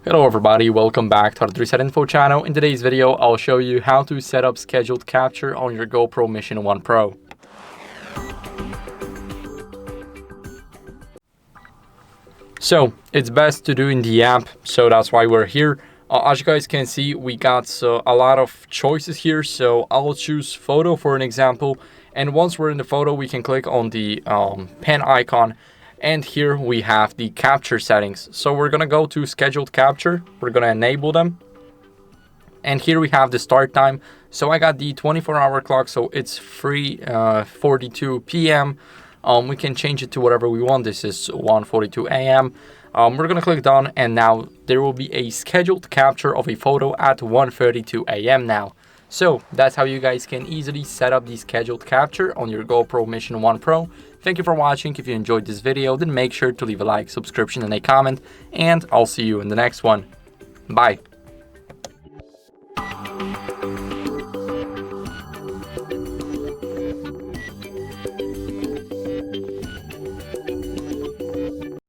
Hello everybody, welcome back to the HardReset.Info channel. In today's video, I'll show you how to set up scheduled capture on your GoPro Mission 1 Pro. So, it's best to do in the app, so that's why we're here. As you guys can see, we got a lot of choices here, so I'll choose photo for an example. And once we're in the photo, we can click on the pen icon. And here we have the capture settings. So we're gonna go to scheduled capture. We're gonna enable them. And here we have the start time. So I got the 24-hour clock, so it's 3:42 p.m. We can change it to whatever we want. This is 1:42 a.m. We're gonna click done, and now there will be a scheduled capture of a photo at 1:32 a.m. now. So that's how you guys can easily set up the scheduled capture on your GoPro Mission 1 Pro. Thank you for watching. If you enjoyed this video, then make sure to leave a like, subscription, and a comment, and I'll see you in the next one. Bye.